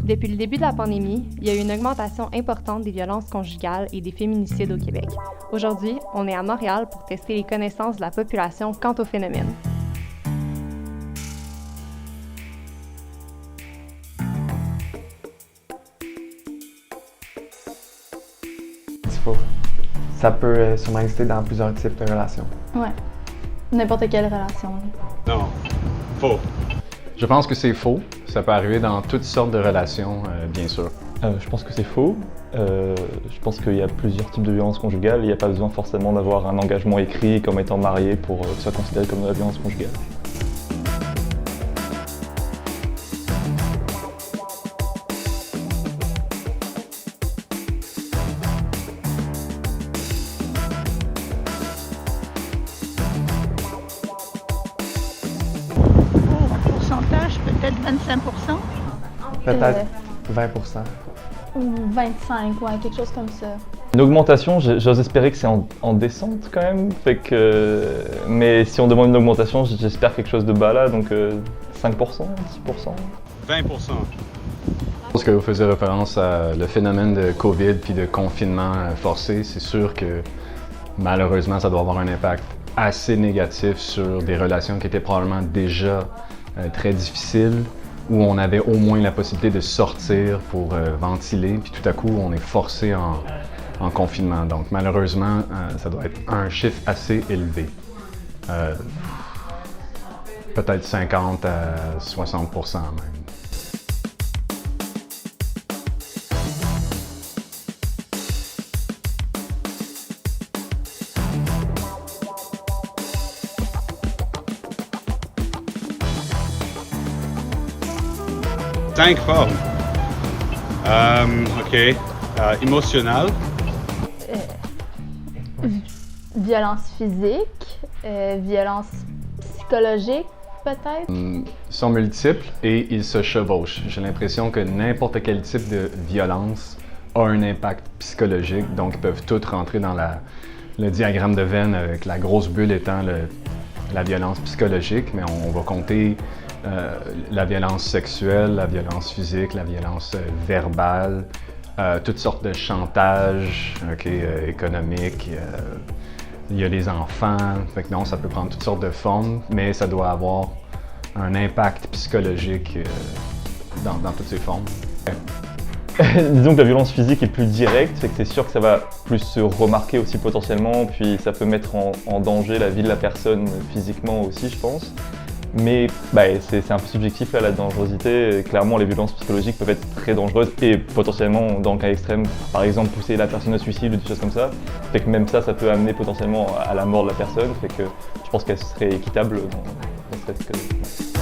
Depuis le début de la pandémie, il y a eu une augmentation importante des violences conjugales et des féminicides au Québec. Aujourd'hui, on est à Montréal pour tester les connaissances de la population quant au phénomène. C'est faux. Ça peut sûrement exister dans plusieurs types de relations. Ouais. N'importe quelle relation. Non. Faux. Je pense que c'est faux. Ça peut arriver dans toutes sortes de relations, bien sûr. Je pense que c'est faux. Je pense qu'il y a plusieurs types de violences conjugales. Il n'y a pas besoin forcément d'avoir un engagement écrit comme étant marié pour que ce soit considéré comme de la violence conjugale. En pourcentage, peut-être 25%. Peut-être 20%. Ou 25, ouais, quelque chose comme ça. Une augmentation, j'ose espérer que c'est en descente quand même. Mais si on demande une augmentation, j'espère quelque chose de bas là, donc 5%, 10%. 20%. Parce que vous faisiez référence à le phénomène de COVID puis de confinement forcé, c'est sûr que malheureusement, ça doit avoir un impact assez négatif sur des relations qui étaient probablement déjà très difficiles, où on avait au moins la possibilité de sortir pour ventiler, puis tout à coup, on est forcé en confinement. Donc malheureusement, ça doit être un chiffre assez élevé. Peut-être 50 à 60% même. Cinq formes. OK. Émotionnel. Violence physique, violence psychologique, peut-être. Ils sont multiples et ils se chevauchent. J'ai l'impression que n'importe quel type de violence a un impact psychologique, donc ils peuvent toutes rentrer dans le diagramme de Venn, avec la grosse bulle étant la violence psychologique, mais on va compter la violence sexuelle, la violence physique, la violence verbale, toutes sortes de chantage économique. Il y a les enfants, fait que non, ça peut prendre toutes sortes de formes, mais ça doit avoir un impact psychologique dans toutes ces formes. Disons que la violence physique est plus directe, fait que c'est sûr que ça va plus se remarquer aussi potentiellement, puis ça peut mettre en danger la vie de la personne physiquement aussi, je pense. Mais c'est un peu subjectif là, la dangerosité. Clairement, les violences psychologiques peuvent être très dangereuses et potentiellement, dans le cas extrême, par exemple pousser la personne au suicide ou des choses comme ça. Fait que même ça peut amener potentiellement à la mort de la personne. Fait que je pense qu'elle serait équitable dans ce cas.